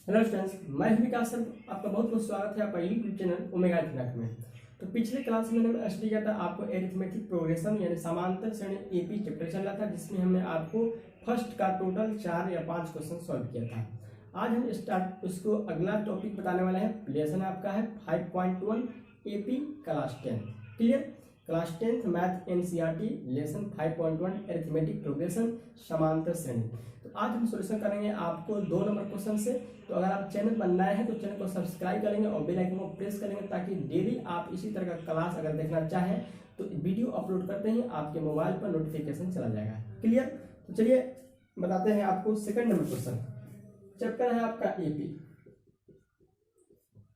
Hello students, मैं हूं विकास sir. आपका बहुत बहुत स्वागत है आपका यूट्यूब चैनल ओमेगा अर्थमैटिक में। तो पिछले क्लास में हमने स्टडी किया था आपको एरिथमेटिक प्रोग्रेशन यानी समांतर श्रेणी एपी चैप्टर चल रहा था, जिसमें हमने आपको फर्स्ट का टोटल 4 या 5 क्वेश्चन सॉल्व किया था। आज हम स्टार्ट उसको अगला टॉपिक बताने वाले हैं। लेसन आपका है 5.1 AP class 10। Clear? Class 10th math NCERT lesson 5.1 arithmetic progression समांतर श्रेणी। तो आज हम सॉल्यूशन करेंगे आपको 2 नंबर क्वेश्चन से। तो अगर आप चैनल पर नए हैं तो चैनल को सब्सक्राइब करेंगे और बेल आइकन को प्रेस करेंगे, ताकि डेली आप इसी तरह का क्लास अगर देखना चाहें तो वीडियो अपलोड करते ही आपके मोबाइल पर नोटिफिकेशन चला जाएगा। क्लियर? तो चलिए बताते हैं आपको सेकंड नंबर क्वेश्चन। चैप्टर है आपका एपी।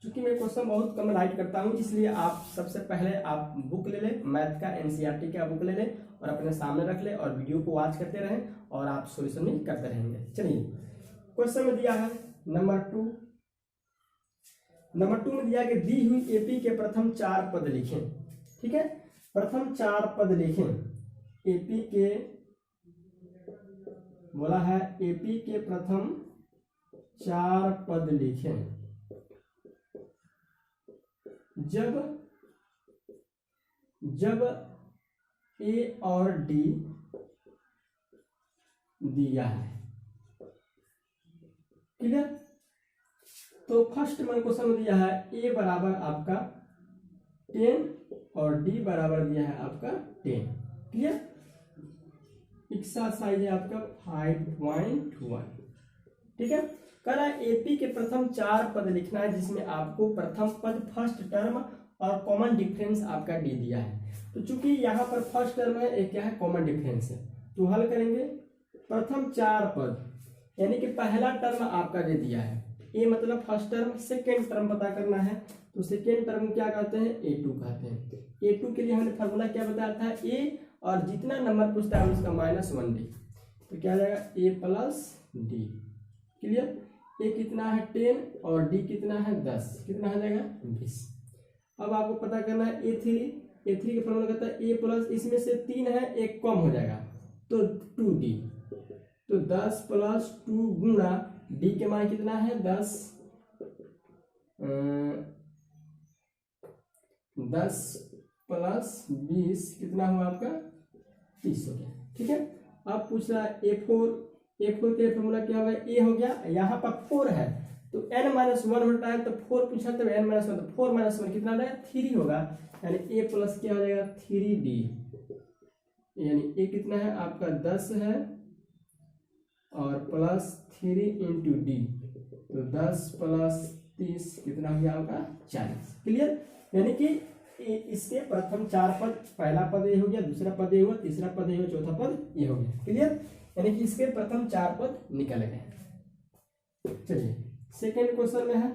चूंकि मैं क्वेश्चन बहुत कम राइट करता हूं, इसलिए आप सबसे पहले आप बुक ले लें, मैथ का एनसीईआरटी का बुक ले लें और अपने सामने रख लें और वीडियो को वॉच करते रहें और आप सॉल्यूशन भी करते रहेंगे। चलिए क्वेश्चन में दिया है नंबर 2 में दिया कि दी हुई एपी के प्रथम 4 पद लिखें। ठीक है, प्रथम 4 पद लिखें। एपी के बोला है एपी के प्रथम 4 पद लिखें जब ए और डी दिया है। क्लियर? तो फर्स्ट में क्वेश्चन दिया है ए बराबर आपका 10 और डी बराबर दिया है आपका 10। क्लियर? एक्सरसाइज है आपका 5.1। ठीक है, कह रहा है एपी के प्रथम 4 पद लिखना है, जिसमें आपको प्रथम पद फर्स्ट टर्म और कॉमन डिफरेंस आपका डी दिया है। तो चूंकि यहाँ पर फर्स्ट टर्म है, एक क्या है कॉमन डिफरेंस है, तो हल करेंगे प्रथम 4 पद यानी कि पहला टर्म आपका दे दिया है ए मतलब फर्स्ट टर्म। सेकेंड टर्म पता करना है, तो सेकेंड टर्म क्या कहते हैं A2 कहते हैं। A2 के लिए हमने फॉर्मूला क्या बताया था, ए और जितना नंबर पूछता है उसका -1 डी, तो क्या आ जाएगा ए प्लस डी। क्लियर? ए कितना है 10 और डी कितना है 10, कितना हो जाएगा 20। अब आपको पता करना है ए3 का फॉर्मूला कहता है ए प्लस, इसमें से 3 है, एक कम हो जाएगा तो 2d, तो 10 प्लस 2 गुणा डी के मान कितना है 10 प्लस 20 कितना हुआ आपका 30 हो गया। ठीक है, अब पूछ रहा है ए4 के फॉर्मूला क्या होगा, ए हो गया, यहाँ पर 4 है तो n-1 होता है, तो 4 पूछा तो n-1, तो 4 - 1 कितना आएगा 3 होगा, यानी ए प्लस क्या हो जाएगा 3d, यानी ए कितना है आपका 10 है और प्लस 3 इंटू डी, तो 10 प्लस 30 कितना हो गया आपका 40। क्लियर? यानी कि इसके प्रथम 4 पद, पहला पद ये हो गया, दूसरा पद ये हुआ, तीसरा पद ये हुआ, चौथा पद ये हो गया। क्लियर? यानी कि इसके प्रथम 4 पद निकल गए। चलिए सेकेंड क्वेश्चन में है,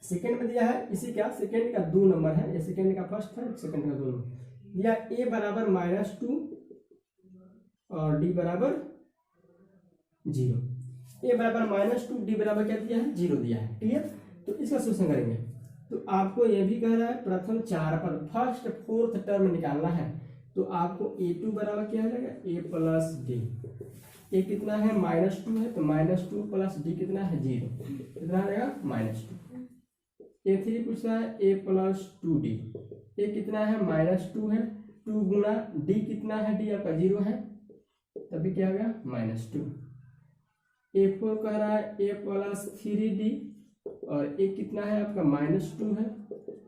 सेकेंड में दिया है इसी का, सेकेंड का 2 नंबर है, ये सेकेंड का फर्स्ट है, सेकेंड का 2 नंबर दिया, ए बराबर -2 और डी बराबर 0। ए बराबर -2, डी बराबर क्या दिया है 0 दिया है। क्लियर? तो इसका सॉल्यूशन करेंगे, तो आपको ये भी कह रहा है प्रथम 4 पद फर्स्ट फोर्थ टर्म निकालना है, तो आपको A2 बराबर क्या हो जाएगा ए प्लस डी। ए कितना है -2 है, तो -2 प्लस डी कितना है 0, कितना रहेगा -2। A3 पूछ रहा है ए प्लस 2d, ए कितना है -2 है, 2 गुना डी कितना है, डी आपका 0 है, तभी क्या हो गया -2। A4 कह रहा है ए प्लस 3d और ए कितना है आपका -2 है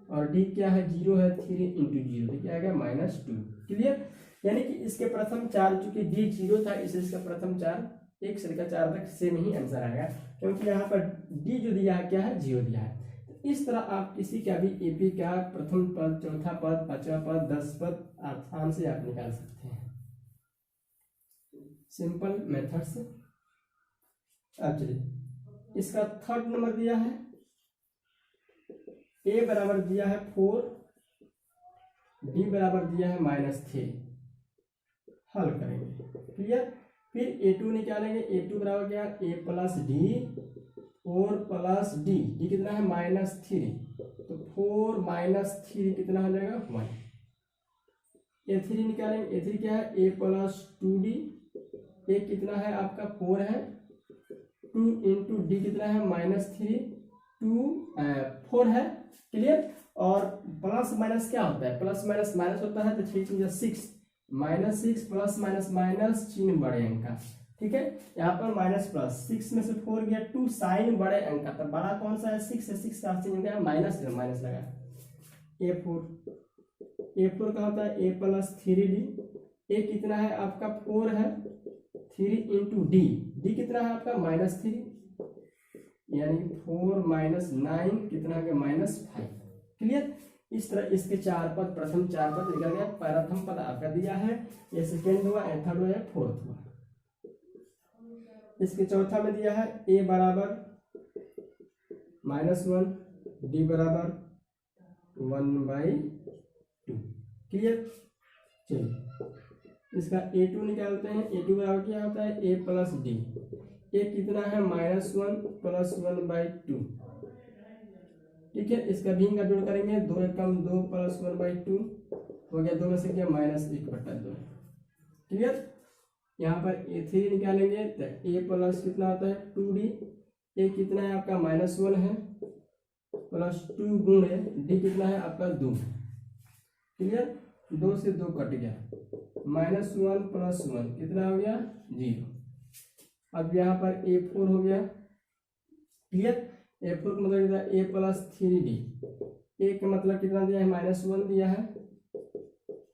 और डी क्या है 0 है, 3 इंटू 0 क्या आ गया -2। क्लियर? यानी कि इसके प्रथम 4, चूंकि डी 0 था इसलिए इसका प्रथम 4 1 से लेकर 4 तक सेम ही आंसर आएगा, क्योंकि यहाँ पर डी जो दिया है क्या है 0 दिया है। तो इस तरह आप किसी का भी एपी का प्रथम पद, चौथा पद, पांचवा पद, 10 पद आसान से आप निकाल सकते हैं, सिंपल मेथड से। अब चलिए इसका थर्ड नंबर दिया है, ए बराबर दिया है 4, डी बराबर दिया है -3। हल करेंगे। क्लियर? फिर A2 निकालेंगे, A2 बराबर क्या है A plus D, 4 plus D, D कितना है -3, तो 4 - 3 कितना हो जाएगा 1। A3 निकालेंगे, A3 क्या है ए प्लस 2d, ए कितना है आपका 4 है, 2 2 इंटू डी कितना है -3, 2 4 है, क्लियर। और प्लस माइनस क्या होता है, प्लस माइनस माइनस होता है, तो 3 6 -6 प्लस माइनस माइनस चिन्ह बड़े अंक का, ठीक है। यहाँ पर माइनस प्लस 6 में से 4 गया 2 साइन बड़े अंक का, तो बड़ा कौन सा है 6 है, 6 का चिन्ह गया माइनस, माइनस लगा। A4 का होता है a प्लस 3d, ए कितना है आपका 4 है, 3 इंटू डी, डी कितना है आपका -3, यानी 4 माइनस 9 कितना है -5, क्लियर। इस तरह इसके चार पद, प्रथम चार पद निकल गया। प्रथम पद आपका दिया है, ये सेकेंड हुआ, थर्ड हुआ, फोर्थ हुआ। इसके चौथा में दिया है a बराबर -1, d बराबर 1/2, क्लियर। चलिए इसका a2 निकालते हैं। a2 बराबर क्या होता है a प्लस डी, ए कितना है -1 प्लस 1/2, ठीक है। इसका भी का जोड़ करेंगे, 2 एकम 2 प्लस 1/2 हो गया, 2 में से क्या -1/2, क्लियर। यहाँ पर a3 निकालेंगे तो a प्लस कितना होता है 2d, a कितना है आपका -1 है प्लस 2 गुण है d कितना है आपका 2, क्लियर। 2 से 2 कट गया, -1 प्लस 1 कितना हो गया 0। अब यहाँ पर a4 हो गया, क्लियर। a4 का मतलब कितना a प्लस 3d, a का मतलब कितना दिया है -1 दिया है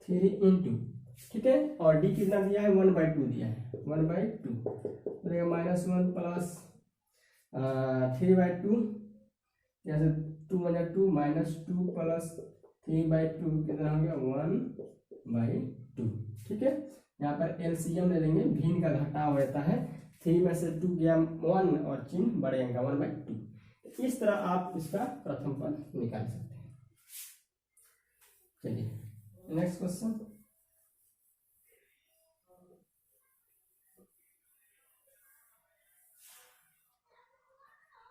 3 इंटू, ठीक है। और d कितना दिया है 1/2 दिया है, 1/2 -1 प्लस 3/2, यहाँ से 2 × 2 -2 प्लस 3/2 कितना हो गया 1/2, ठीक है। यहाँ पर एलसीएम ले लेंगे, भिन्न का घटाव रहता है, 3 में से 2 गया 1 और चिन्ह बड़े अंक 1/2। इस तरह आप इसका प्रथम पद निकाल सकते हैं। चलिए नेक्स्ट क्वेश्चन।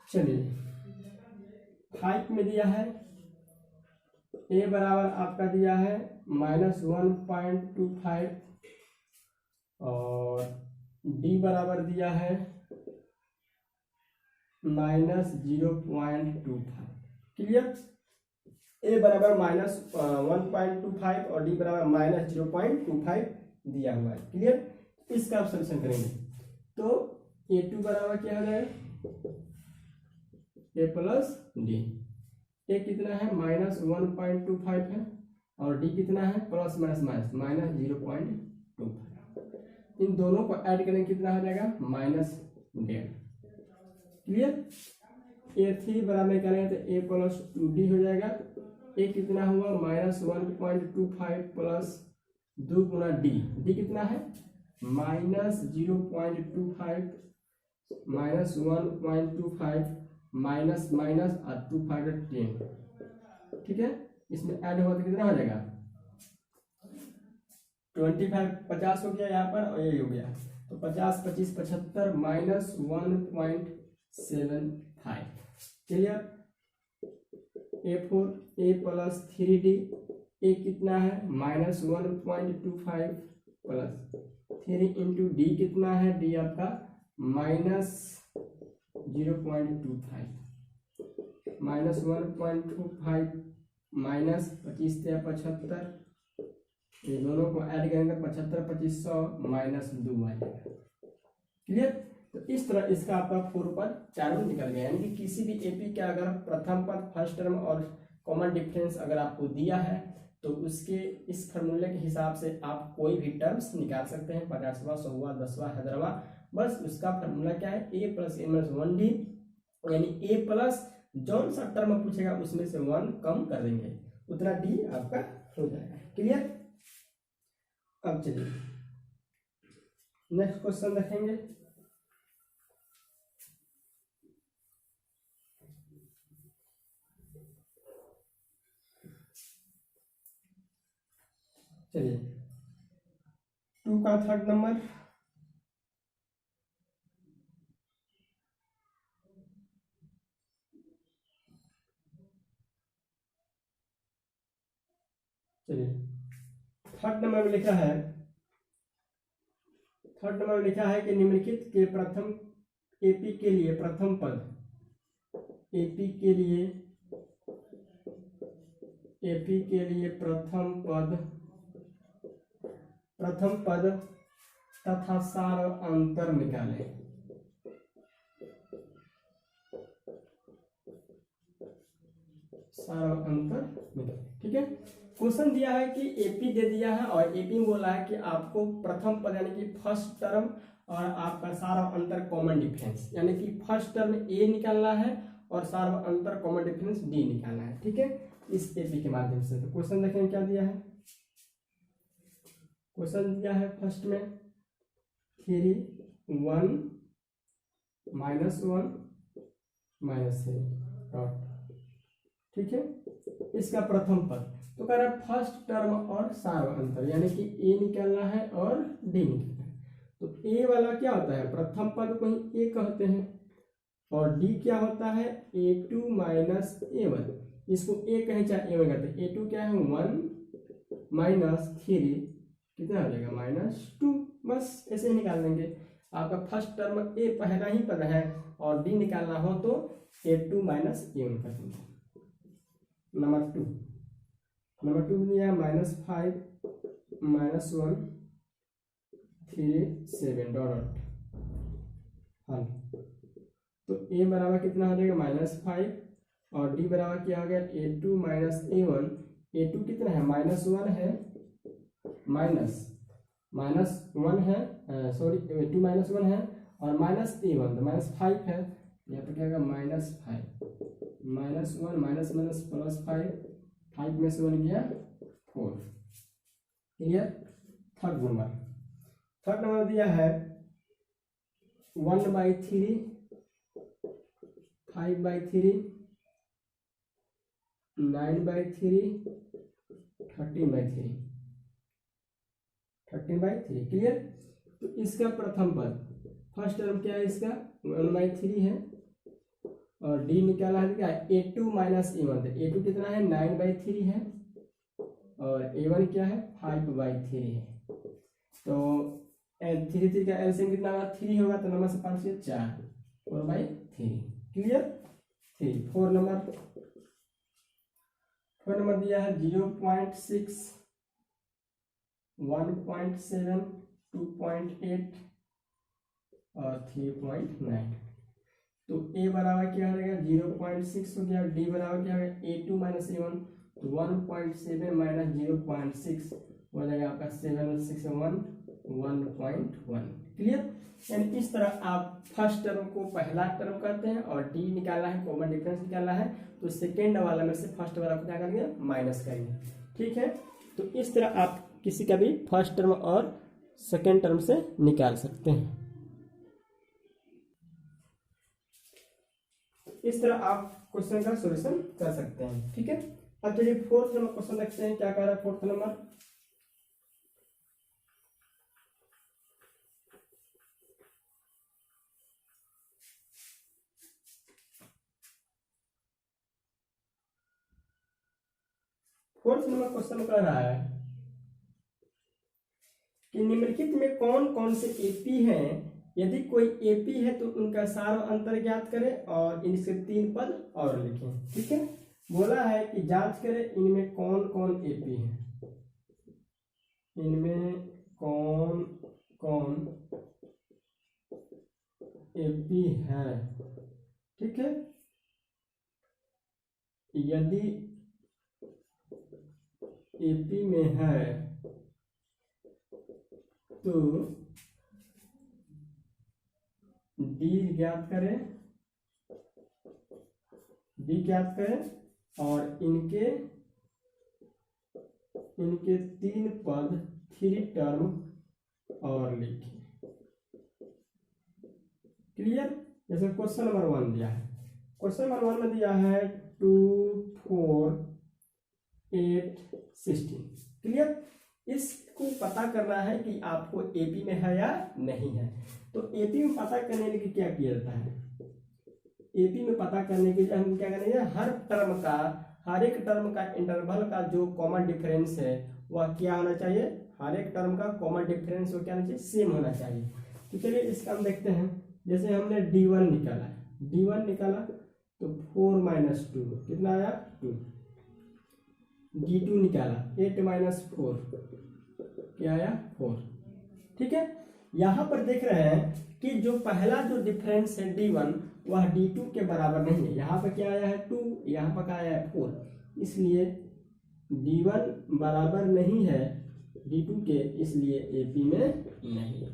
चलिए 5 में दिया है a बराबर आपका दिया है -1.25 और d बराबर दिया है -0.25, क्लियर। a बराबर -1.25 और d बराबर -0.25 दिया हुआ है, क्लियर। इसका आप सॉल्यूशन करेंगे तो a2 बराबर क्या हो जाएगा a प्लस डी, a कितना है -1.25 है और d कितना है प्लस माइनस माइनस -0.25, इन दोनों को ऐड करेंगे कितना हो जाएगा -1.5, क्लियर। a3 बराबर करेंगे तो a प्लस 2d हो जाएगा, a कितना हुआ -1.25 प्लस 2 गुना d, d कितना है -0.25 -1.25 माइनस माइनस और 2/10, ठीक है। इसमें ऐड होगा तो कितना हो जाएगा 25, 50 हो गया यहाँ पर और ये हो गया, तो 50 25 75 -1.75, clear. a4 a plus 3d, a कितना है -1.25 प्लस 3 इंटू डी कितना है d आपका -0.25 -1.25 माइनस 25 से 75, ये दोनों को ऐड करेंगे 75 2500 -2 आ जाएगा, क्लियर। तो इस तरह इसका आपका 4 पद चारों निकल गया, यानी कि किसी भी एपी का अगर प्रथम पद फर्स्ट टर्म और कॉमन डिफरेंस अगर आपको दिया है तो उसके इस फॉर्मूले के हिसाब से आप कोई भी टर्म्स निकाल सकते हैं, 50वां 100वां 10वां 1000वां। बस उसका फॉर्मूला क्या है a plus a minus 1d, यानी a प्लस जौन सा टर्म पूछेगा उसमें से 1 कम कर देंगे, उतना d आपका हो जाएगा, क्लियर। अब चलिए नेक्स्ट क्वेश्चन देखेंगे। चलिए 2 का थर्ड नंबर, चलिए थर्ड नंबर में लिखा है कि निम्नलिखित के प्रथम एपी के लिए प्रथम पद, एपी के लिए प्रथम पद तथा सार अंतर निकालें। सार अंतर निकालें, ठीक है। क्वेश्चन दिया है कि एपी दे दिया है और एपी में बोला है कि आपको प्रथम पद यानी कि फर्स्ट टर्म और आपका सार अंतर कॉमन डिफरेंस, यानी कि फर्स्ट टर्म ए निकालना है और सार अंतर कॉमन डिफरेंस डी निकालना है, ठीक है, इस एपी के माध्यम से। तो क्वेश्चन देखें क्या दिया है। क्वेश्चन दिया है फर्स्ट में 3 1 -1 -3 डॉट, ठीक है, इसका प्रथम पद। तो कह रहा है फर्स्ट टर्म और सार अंतर, यानी कि ए निकालना है और डी निकालना है। तो ए वाला क्या होता है, प्रथम पद को ही ए कहते हैं और डी क्या होता है, a2 माइनस a1। इसको ए कहें चाहे a1 कहते हैं। a2 क्या है 1 माइनस 3 कितना हो जाएगा -2, बस ऐसे ही निकाल देंगे। आपका फर्स्ट टर्म ए पहला ही पद है और डी निकालना हो तो a2 माइनस a1 कर देंगे। नंबर टू दिया -5 -1 3 7 डॉट हल। तो a बराबर कितना हो जाएगा -5 और d बराबर क्या हो गया a2 माइनस a1। a2 कितना है -1 है, -1 है, सॉरी a2 -1 है और -a1 तो -5 है। यहाँ पे क्या होगा -5 -1 +5 5 में से 1 गया 4, क्लियर। थर्ड नंबर दिया है 1/3 5/3 9/3 13/3, क्लियर। तो इसका प्रथम पद फर्स्ट टर्म क्या है, इसका 1/3 है और डी निकाला है क्या a2 माइनस a1। तो a2 कितना है 9/3 है और a1 क्या है 5/3 है। तो 3 का एलसीएम कितना होगा 3 होगा, तो नंबर से 5 से 4 4/3, क्लियर। 4 नंबर दिया है 0.6 1.7 2.8 और 3.9। तो a बराबर क्या हो जाएगा 0.6 हो गया, d बराबर क्या हो गया a2 माइनस a1। तो 1.7 माइनस 0.6 हो जाएगा आपका 7 6 1 1.1, क्लियर। यानी इस तरह आप फर्स्ट टर्म को पहला टर्म करते हैं और डी निकालना है, कॉमन डिफरेंस निकालना है, तो सेकेंड वाला में से फर्स्ट वाला को क्या करेंगे माइनस करेंगे, ठीक है। तो इस तरह आप किसी का भी फर्स्ट टर्म और सेकेंड टर्म से निकाल सकते हैं। इस तरह आप क्वेश्चन का सॉल्यूशन कर सकते हैं, ठीक है। अब चलिए फोर्थ नंबर क्वेश्चन देखते हैं क्या कह रहा है। फोर्थ नंबर क्वेश्चन कह रहा है कि निम्नलिखित में कौन कौन से एपी हैं, यदि कोई एपी है तो उनका सार अंतर ज्ञात करें और इनसे 3 पद और लिखें, ठीक है। बोला है कि जांच करें इनमें कौन कौन एपी है, इनमें कौन कौन एपी है, ठीक है। यदि एपी में है तो डी ज्ञात करें और इनके 3 पद 3 टर्म और लिखें, क्लियर। जैसे क्वेश्चन नंबर 1 दिया है, क्वेश्चन नंबर 1 में दिया है 2 4 8 16, क्लियर। इसको पता करना है कि आपको एपी में है या नहीं है। तो एपी में पता करने के लिए क्या किया जाता है, एपी में पता करने के लिए हम क्या करेंगे, हर एक टर्म का इंटरवल का जो कॉमन डिफरेंस है वह क्या होना चाहिए, हर एक टर्म का कॉमन डिफरेंस वो क्या होना चाहिए, सेम होना चाहिए। तो चलिए इसका हम देखते हैं जैसे हमने D1 निकाला, D1 निकाला तो 4 माइनस 2 कितना आया 2। D2 निकाला 8 माइनस 4 क्या आया 4। ठीक है, यहाँ पर देख रहे हैं कि जो पहला जो डिफरेंस है D1 वह D2 के बराबर नहीं है। यहाँ पर क्या आया है 2, यहाँ पर क्या आया है 4, इसलिए D1 बराबर नहीं है D2 के, इसलिए AP में नहीं है,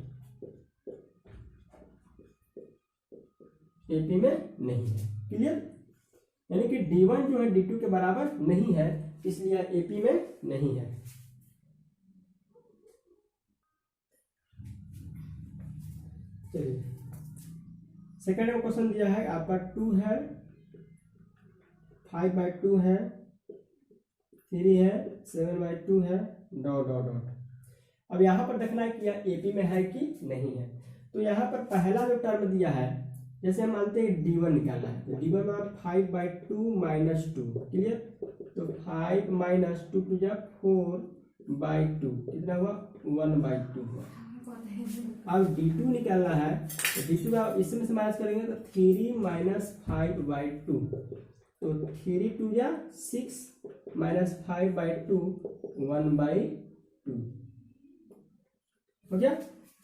AP में नहीं है। क्लियर, यानी कि D1 जो है D2 के बराबर नहीं है, इसलिए AP में नहीं है। चलिए सेकंड में क्वेश्चन दिया है आपका 2 है, 5/2 है, 3 है, 7/2 है, डॉट डॉट डॉट। अब यहाँ पर देखना है कि यह AP में है कि नहीं है। तो यहाँ पर पहला जो टर्म दिया है, जैसे हम मानते हैं D1 निकालना है, तो D1 में 5/2 माइनस 2। क्लियर, तो 5 माइनस 2 टू जा 4/2 कितना हुआ 1/2 हुआ। अब D2 निकालना है, तो D2 आप इसमें से माइनस करेंगे तो 3 माइनस 5/2, तो 3 2 या 6 माइनस 5/2 1/2 हो गया।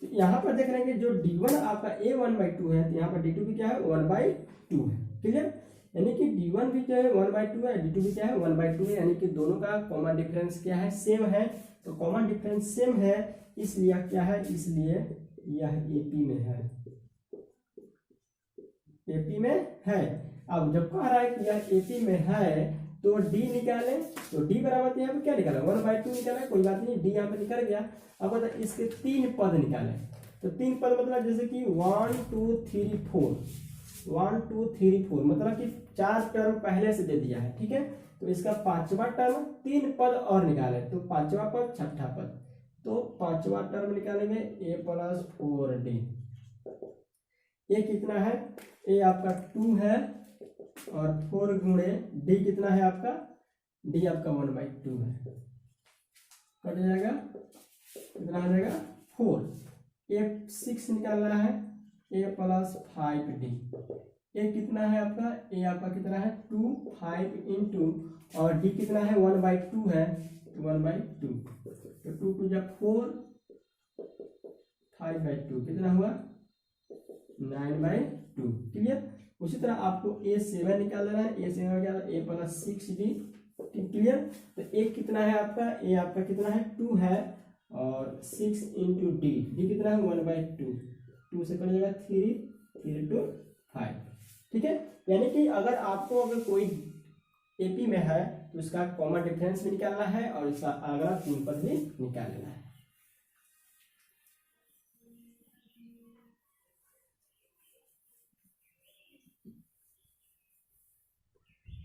तो यहाँ पर देख रहे हैं कि जो D1 आपका A 1/2 है, तो यहाँ पर D2 भी क्या है 1/2 है। क्लियर, यानी कि D1 भी क्या है 1/2 है, D2 भी क्या है 1/2 है, यानी कि दोनों का कॉमन डिफरेंस क्या है सेम है। तो कॉमन डिफरेंस सेम है, इसलिए क्या है, इसलिए यह AP में है, AP में है। अब जब कह रहा है कि यह AP में है तो D निकाले, तो D बराबर यहाँ पे क्या निकाला 1/2 निकाला, कोई बात नहीं, D यहाँ पे निकल गया। अब बता इसके 3 पद निकाले, तो 3 पद मतलब जैसे कि 1 2 3 4, 1 2 3 4 मतलब कि 4 टर्म पहले से दे दिया है। ठीक है, तो इसका 5वां टर्म 3 पद और निकाले, तो 5वां पद 6ठा पद, तो 5वां टर्म निकालेंगे A + 4D। A कितना है, A आपका 2 है और 4 गुणे D कितना है आपका, D आपका 1/2 है, कट जाएगा, कितना आ जाएगा 4। A 6 निकालना है, A + 5D। A कितना है आपका, A आपका कितना है 2 5 इंटू, और D कितना है 1/2 है, 1/2, तो 2 2 जा 4 5/2 कितना हुआ 9/2। क्लियर, उसी तरह आपको A7 निकालना है, A7 में क्या A + 6D। क्लियर, तो A कितना है आपका, A आपका कितना है 2 है और 6 इंटू D, D कितना है 1/2, 2 से कट जाएगा 3 3 2 5। ठीक है, यानी कि अगर आपको अगर कोई AP में है तो इसका कॉमन डिफरेंस भी निकालना है और इसका अगला 3 पद भी निकाल लेना है।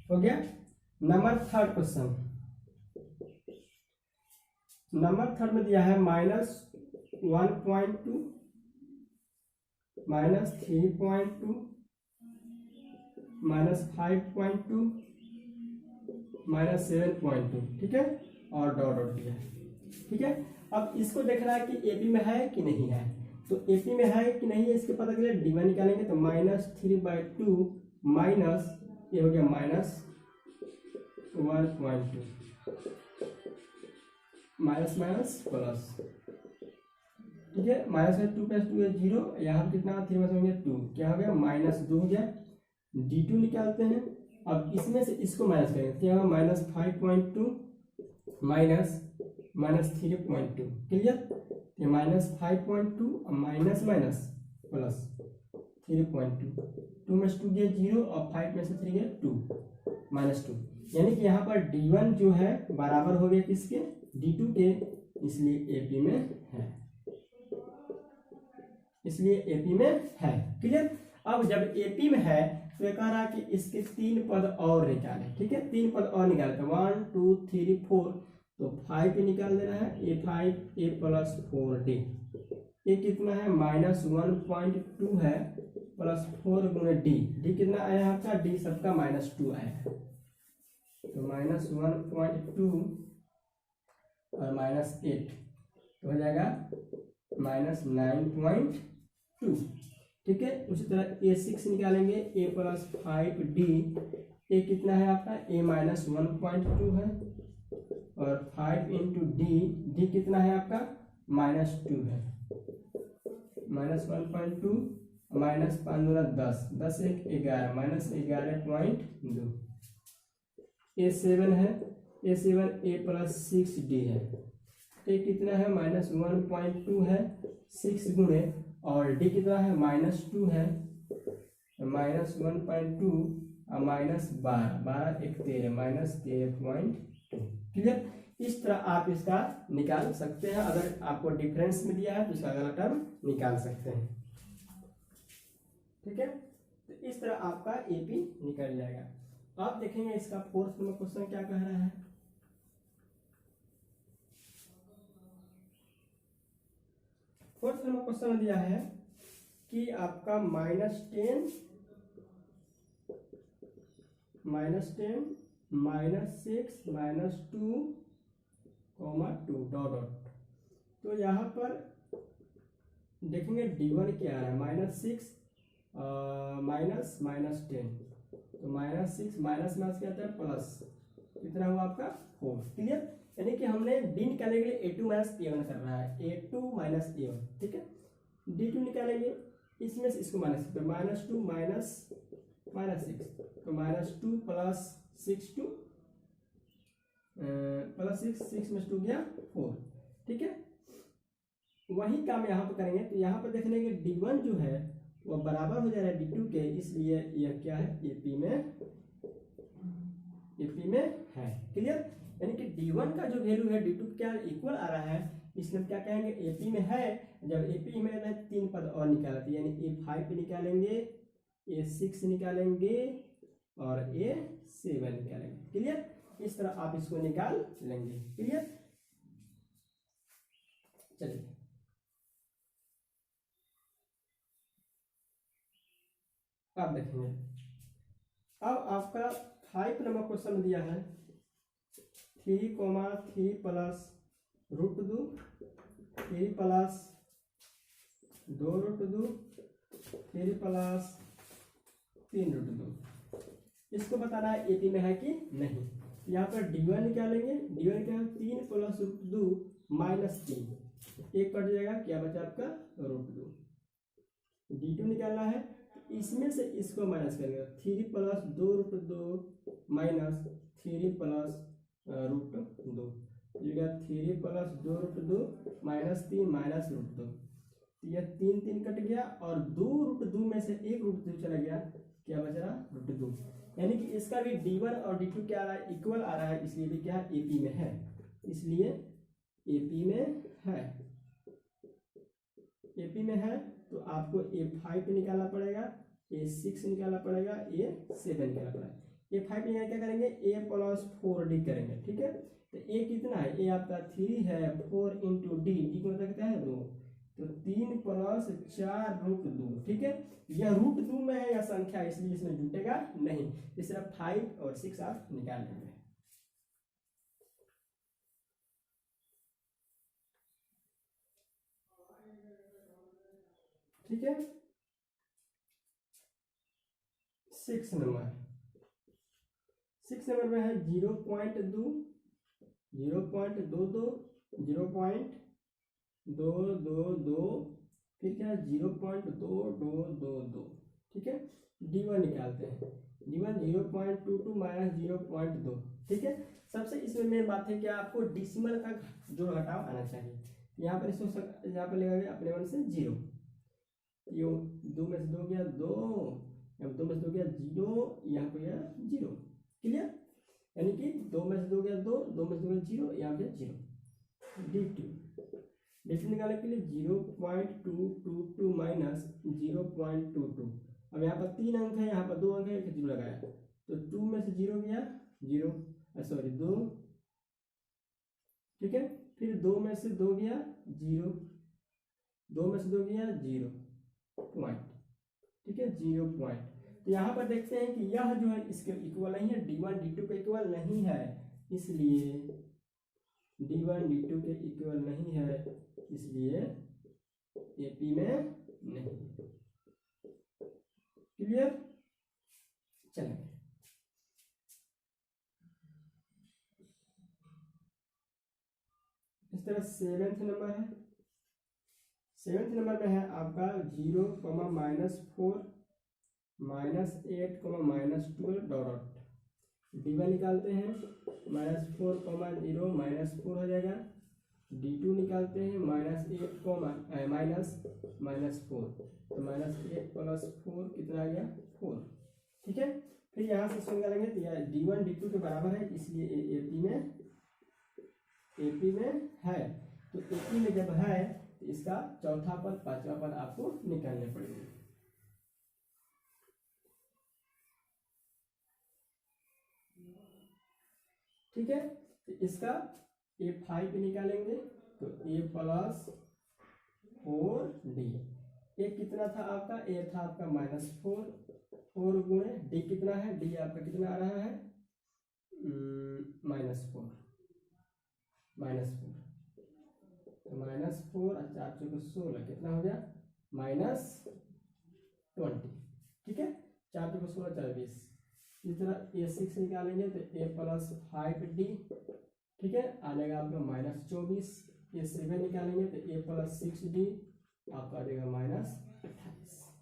हो गया। नंबर 3 क्वेश्चन, नंबर 3 में दिया है -1.2 -3.2 -5.2 -7.2। ठीक है, और डॉट डॉट दिया है। ठीक है, अब इसको देखना है कि AP में है कि नहीं है। तो AP में है कि नहीं है इसके पता चले D1 निकालेंगे, तो -3/2 माइनस ये हो गया -1.2 माइनस माइनस प्लस। ठीक है, -2 + 2 है 0, यहाँ कितना 3 में होंगे 2, क्या हो गया -2 हो गया। D2 निकालते हैं, अब इसमें से इसको माइनस करेंगे, क्या होगा -5.2 माइनस -3.2। क्लियर, ये -5.2 माइनस माइनस प्लस 3.2, 2 में से 2 गया 0 और 5 में से 3 गया 2 -2, यानी कि यहाँ पर D1 जो है बराबर हो गया किसके D2 के, इसलिए AP में है, इसलिए AP में है। क्लियर, अब जब AP में है तो ये कह रहा है कि इसके 3 पद और निकाले। ठीक है, 3 पद और निकाले, तो 1 2 3 4, तो 5 निकाल देना है, A5 A + 4D। ये कितना है -1.2 है प्लस 4 गुणे D, D कितना आया आपका, D सबका -2 आया, तो -1.2 और -8 तो हो जाएगा -9.2। ठीक है। उसी तरह A6 निकालेंगे, A प्लस 5D, ए कितना है आपका, A माइनस 1.2 है, और 5 इंटू डी कितना है आपका, -2 है, -1.2 माइनस 5 10, 10 1 11, -11.2। A7 है, A7 A प्लस 6D है, ए कितना है, -1.2 है, 6 गुणे, और डी कितना है, -2 है, -1.2 और -12, 12 1 13, -13.2। क्लियर। इस तरह आप इसका निकाल सकते हैं। अगर आपको डिफरेंस में दिया है तो इसका अगला टर्म निकाल सकते हैं। ठीक है, तो इस तरह आपका एपी निकल जाएगा। आप देखेंगे इसका 4th नंबर क्वेश्चन क्या कह रहा है। फोर्थ नंबर क्वेश्चन दिया है कि आपका -10, -6, -2, -2 डॉट। तो यहाँ पर देखेंगे D1 क्या आ रहा है, -6 -10, तो -6 माइनस क्या आता है, प्लस, कितना हुआ आपका 4। क्लियर। यानी कि हमने D निकालने के लिए A2 माइनस A1 कर रहा है, A2 माइनस A1। ठीक है, D2 निकालेंगे, इसमें से इसको माइनस करते हैं, -2 -6, तो -2 प्लस 6 2 प्लस 6 में 2 गया 4। ठीक है, वही काम यहाँ पर करेंगे। तो यहाँ पर देख लेंगे D1 जो है वो बराबर हो जा रहा है D2 के, इसलिए यह क्या है, एपी में है। क्लियर। यानी कि D1 का जो वैल्यू है D2 क्या इक्वल आ रहा है, इसलिए क्या कहेंगे, एपी में है। जब एपी में है 3 पद और निकालते हैं, यानी A5 निकालेंगे, A6 निकालेंगे और A7 निकालेंगे। क्लियर। इस तरह आप इसको निकाल लेंगे। क्लियर। चलिए अब देखेंगे, अब आपका 5 नंबर क्वेश्चन दिया है, 3, 3 प्लस √2, 3 प्लस 2√2, 3 प्लस 3√2। इसको बताना है एपी में है कि नहीं। यहाँ पर D1 निकालेंगे, D1 क्या है, 3 प्लस √2 -3, एक कट जाएगा, क्या बचा आपका √2। D2 निकालना है, इसमें से इसको माइनस करेंगे, 3 प्लस 2√2 माइनस 3 प्लस √2, ये 3 प्लस 2√2 -3 -√2, यह 3 3 कट गया, और 2√2 में से एक √2 चला गया, क्या बच रहा, √2। यानी कि इसका भी D1 और D2 क्या आ रहा है, इक्वल आ रहा है, इसलिए भी क्या एपी में है, इसलिए एपी में है। एपी में है तो आपको A5 निकालना पड़ेगा, A6 निकालना पड़ेगा, A7 निकालना पड़ेगा। A5 निकाल क्या करेंगे, A प्लस 4D करेंगे। ठीक है, तो A कितना है, A आपका 3 है, 4 इंटू D को मतलब क्या है 2, तो 3 प्लस 4√2। ठीक है, यह √2 में है यह संख्या, इसलिए इसमें जुटेगा नहीं, इस तरह 5 और 6 आप निकाल लेंगे। ठीक है, 6 नंबर में है 0.2, 0.22, 0.222, फिर क्या है 0.2222। ठीक है, D1 निकालते हैं, D1 0.22 माइनस 0.2। ठीक है, सबसे इसमें मेन बात है कि आपको डिसिमल का जोड़ घटाव आना चाहिए। यहाँ पर इसको यहाँ पर लगाएंगे अपने मन से 0, यो 2 में से 2 गया 2, यहाँ 2 में से 2 गया 0, यहाँ पर गया 0। क्लियर। यानी कि 2 में से 2 गया 2, 2 में से 2 गया 0, यहाँ गया 0। D2 निकालने के लिए 0.222 माइनस 0.22। अब यहाँ पर 3 अंक है, यहाँ पर 2 अंक है, 0 लगाया, तो 2 में से 0 गया 0, सॉरी 2। ठीक है, फिर 2 में से 2 गया 0, 2 में से 2 गया 0 पॉइंट। ठीक है, 0 पॉइंट। तो यहाँ पर देखते हैं कि यह जो है इसके इक्वल नहीं है, D1 D2 के इक्वल नहीं है, इसलिए D1 D2 के इक्वल नहीं है, इसलिए एपी में नहीं। क्लियर। चलें, इस तरह सेवेंथ नंबर है। सेवेंथ नंबर में है आपका 0, -4, -8, -12 डॉट D1 निकालते हैं, -4, 0 -4 हो जाएगा। D2 निकालते हैं, -8, -4, तो -8 + 4 कितना आ गया 4। ठीक है, फिर यहाँ से इसको निकालेंगे तो यह D1 D2 के बराबर है, इसलिए AP में है। तो AP में जब है तो इसका चौथा पद पांचवा पद आपको निकालने पड़ेंगे। ठीक है, तो इसका A5 पे निकालेंगे तो A + 4D। ए कितना था आपका, ए था आपका -4, 4 गुणे डी कितना है, डी आपका कितना आ रहा है -4, तो -4 और 4 × 16 कितना हो गया -20। ठीक है, 4 × 16 24। इस तरह A6 निकालेंगे तो A + 5D। ठीक है, आ जाएगा आपका -24। A7 निकालेंगे तो A + 6D आपका आ जाएगा -28।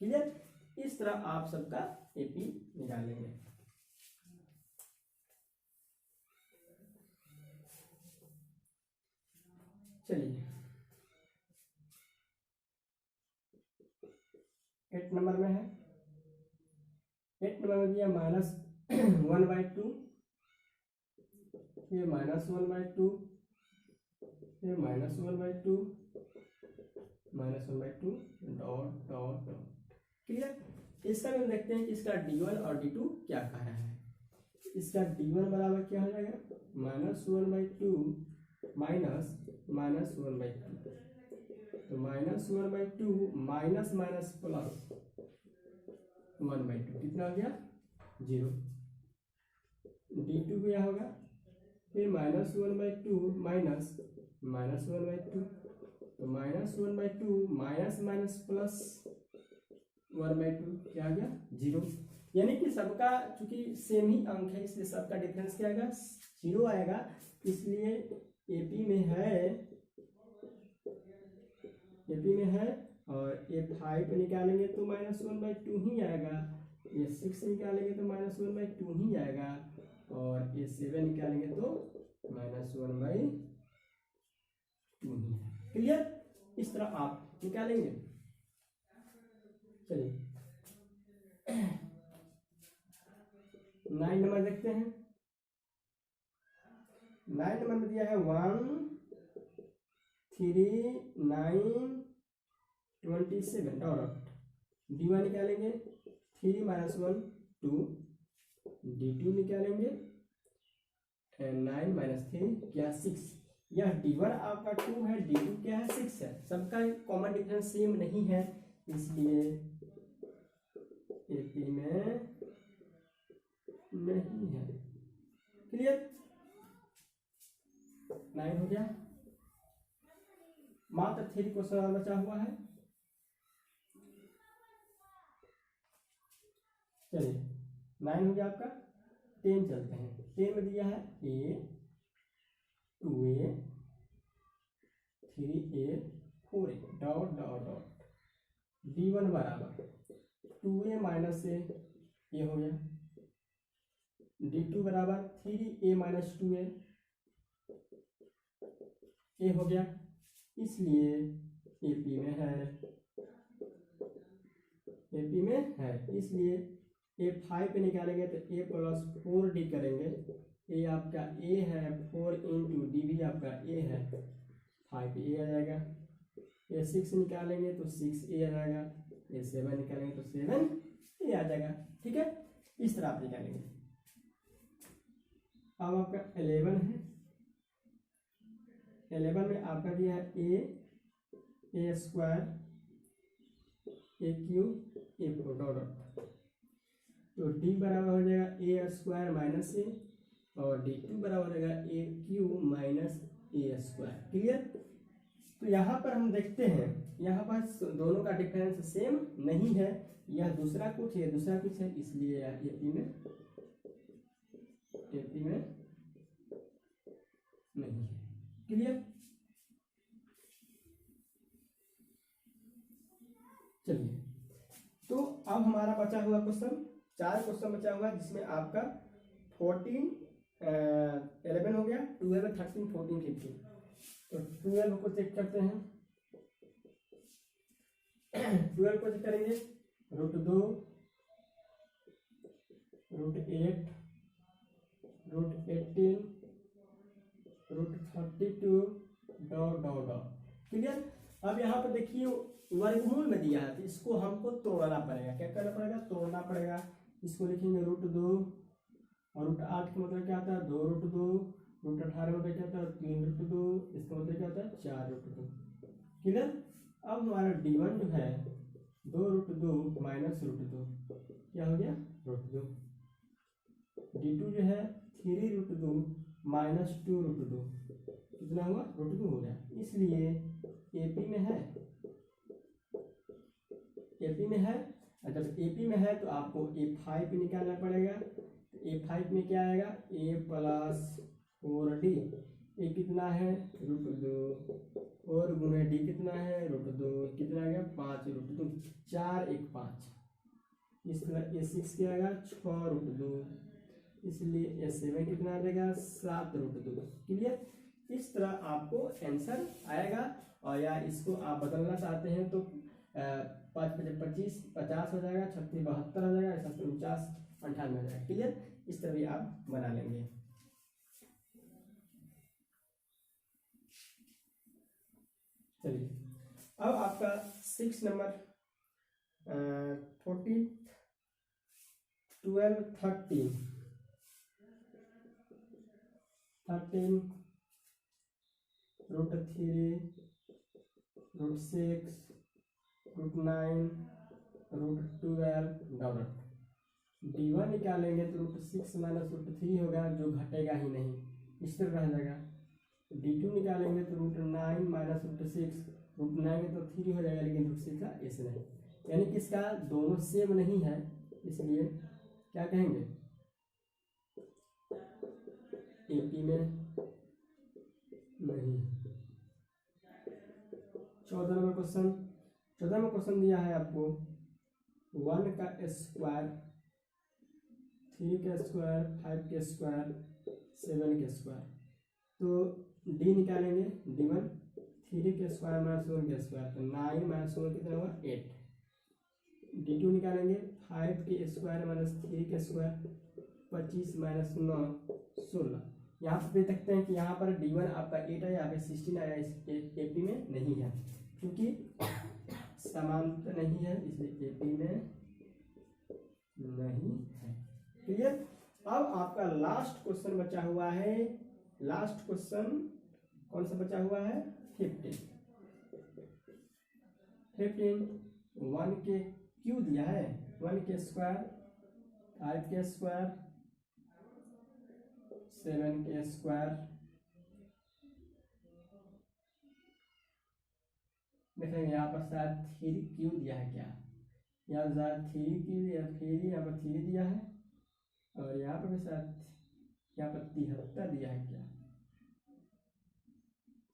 क्लियर। इस तरह आप सबका AP निकालेंगे। चलिए 8 नंबर में है। 8 नंबर में दिया -1/2, ये -1/2, ये -1/2, -1/2 डॉट डॉट डॉट। क्लियर। इसका भी हम देखते हैं कि इसका D1 और D2 क्या कह रहा है। इसका D1 बराबर क्या हो जाएगा -1/2 -1/2, तो -1/2 माइनस माइनस प्लस 1/2 कितना हो गया 0। D2 क्या होगा फिर -1/2 माइनस -1/2, तो -1/2 माइनस माइनस प्लस 1/2 क्या आ गया 0। यानी कि सबका चूंकि सेम ही अंक है इसलिए सबका डिफरेंस क्या आएगा 0 आएगा। इसलिए AP में है और A5 निकालेंगे तो -1/2 ही आएगा, A6 निकालेंगे तो -1/2 ही आएगा और A7 निकालेंगे तो -1/2 ही है। क्लियर। इस तरह आप निकालेंगे। चलिए 9 नंबर देखते हैं। 9 नंबर में दिया है 1, 3, 9, 27 डॉट D1 निकालेंगे 3 - 1 2, D2 निकालेंगे 9 - 3 क्या 6। यह D1 आपका 2 है, D2 क्या है 6 है। सबका कॉमन डिफरेंस सेम नहीं है इसलिए AP में नहीं है। क्लियर। 9 हो गया। मात्र 3 क्वेश्चन बचा हुआ है। चलिए 9 हो गया आपका। 10 चलते हैं। 10 में दिया है A 2A 3A 4A dot dot dot D1 बराबर 2A माइनस A हो गया, D2 बराबर 3A - 2A A हो गया। इसलिए AP में है इसलिए A5 पे निकालेंगे तो A + 4D करेंगे। A आपका A है, 4 × D भी आपका A है, 5A आ जाएगा। A6 निकालेंगे तो 6A आ जाएगा, A7 निकालेंगे तो 7A आ जाएगा। ठीक है, इस तरह आप निकालेंगे। अब आपका 11 है। 11 में आपका दिया है A square A³ A4 dot, तो D बराबर हो जाएगा A स्क्वायर माइनस A और D2 बराबर हो जाएगा A³ - A स्क्वायर। क्लियर। तो यहाँ पर हम देखते हैं, यहाँ पर दोनों का डिफरेंस सेम नहीं है, यह दूसरा कुछ है, दूसरा कुछ है, इसलिए एपी में नहीं है। क्लियर? चलिए, तो अब हमारा बचा हुआ क्वेश्चन, 4 क्वेश्चन बचा हुआ जिसमें आपका 14 11 हो गया, 12 13 14 15। तो 12 को चेक करते हैं। 12 को चेक करेंगे, √2, √8, √18, √32 डॉट। क्लियर? अब यहाँ पर देखिए वर्गमूल में दिया है, तो इसको हमको तोड़ना पड़ेगा। क्या करना पड़ेगा? तोड़ना पड़ेगा। इसको लिखेंगे √2, और √8 का मतलब क्या होता है? 2√2, √18 मतलब क्या होता है? 3√2, इसका मतलब क्या होता है? 4√2। क्लियर? अब हमारा D1 जो है 2√2 माइनस √2 क्या हो गया? √2। D2 जो है 3√2 माइनस 2√2 कितना हुआ? √2 हो गया। इसलिए एपी में है, और जब एपी में है तो आपको A5 निकालना पड़ेगा। तो A5 में क्या आएगा? A + 4D, ए कितना है? √2, और गुणे D कितना है? √2, कितना आ गया? 5√2, 4 1 5। इस तरह A6 क्या आएगा? 6√2, इसलिए A7 कितना आ जाएगा? 7√2। क्लियर? इस तरह आपको आंसर आएगा। और या इसको आप बदलना चाहते हैं तो 5 × 25 50 हो जाएगा, 36 72 हो जाएगा, 49 98 हो जाएगा। क्लियर? इस तरह भी आप बना लेंगे। चलिए, अब आपका 6 नंबर 14 12 13 √3, √6, √9, √12 डॉलर। D1 निकालेंगे तो √6 माइनस √3 होगा, जो घटेगा ही नहीं, इस तरह रह जाएगा। D2 निकालेंगे तो √9 माइनस √6, √9 तो 3 हो जाएगा, लेकिन √6 का ऐसे नहीं, यानी कि इसका दोनों सेम नहीं है, इसलिए क्या कहेंगे? एपी में नहीं। 14वां क्वेश्चन दिया है आपको 1 का स्क्वायर, 3 का स्क्वायर, 5 का स्क्वायर, 7 का स्क्वायर। तो D निकालेंगे, D1 3 का स्क्वायर माइनस 1 का स्क्वायर, तो 9 माइनस 1 कितना हुआ? 8। D2 निकालेंगे 5 के स्क्वायर माइनस 3 का स्क्वायर, 25 माइनस 9 16। यहाँ पर देख सकते हैं कि यहाँ पर D1 आपका 8 है, यहाँ पे 16 आया, इस एपी में नहीं है क्योंकि समांतर नहीं है, इसलिए एपी में नहीं है। क्लियर? अब आपका लास्ट क्वेश्चन बचा हुआ है। लास्ट क्वेश्चन कौन सा बचा हुआ है? 15 1 के क्यू दिया है, 1 के स्क्वायर, 5 के स्क्वायर, 7 के स्क्वायर। देखेंगे यहाँ पर शायद 3Q दिया है क्या? यहाँ शायद 3Q या फिर यहाँ पर 3 दिया है, और यहाँ पर भी शायद यहाँ पर 73 दिया है क्या?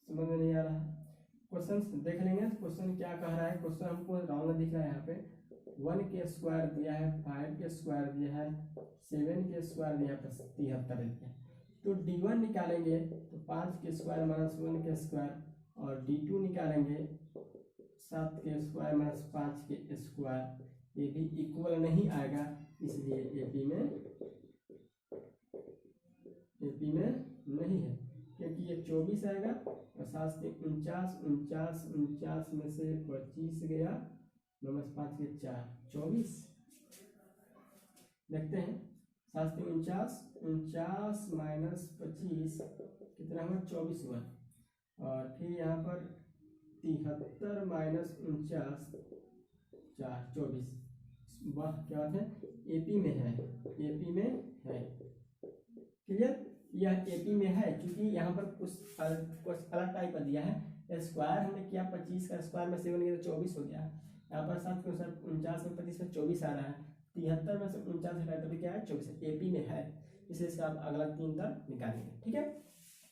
समझ में नहीं आ रहा। क्वेश्चन देख लेंगे, क्वेश्चन क्या कह रहा है। क्वेश्चन हमको रॉन्ग दिख रहा है। यहाँ पे 1 के स्क्वायर दिया है, 5 के स्क्वायर दिया है, 7 के स्क्वायर दिया है, 73 दिया है। तो D1 निकालेंगे तो 5 के स्क्वायर माइनस 1 के स्क्वायर, और D2 निकालेंगे 7 के स्क्वायर माइनस 5 के स्क्वायर, ये भी इक्वल नहीं आएगा, इसलिए एपी में नहीं है, क्योंकि ये 24 आएगा, और 7 से 49 में से 25 गया, 5 के 4 24। देखते हैं, 7 से 49 माइनस 25 कितना हुआ? 24 हुआ। और फिर यहाँ पर 73 माइनस 49 4 24। वाह, क्या बात है, एपी में है। क्लियर? यह एपी में है क्योंकि यहाँ पर कुछ अलग टाइप का दिया है, स्क्वायर हमने किया 25 का स्क्वायर में 7 गया तो 24 हो गया। यहाँ पर 7 के अनुसार 49 में 25 में 24 आ रहा है, 73 में से 49 हटाए तो भी क्या है 24 है, एपी में है, इसलिए इसका आप अगला 3 टर्म निकालेंगे। ठीक है,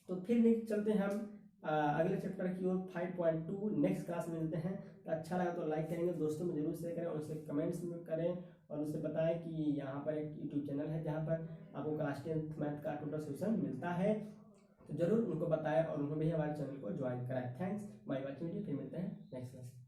तो फिर नेक्स्ट चलते हैं हम अगले चैप्टर की ओर 5.2 नेक्स्ट क्लास में मिलते हैं। तो अच्छा लगा तो लाइक करेंगे, दोस्तों में जरूर शेयर करें, उनसे कमेंट्स में करें और उससे बताएं कि यहाँ पर एक यूट्यूब चैनल है जहाँ पर आपको क्लास 10th मैथ का टोटल सोल्यूशन मिलता है, तो जरूर उनको बताएं और उन्होंने भी हमारे चैनल को ज्वाइन कराएं। थैंक्स बाय वॉचिंग वीडियो, फिर मिलते हैं नेक्स्ट क्लास।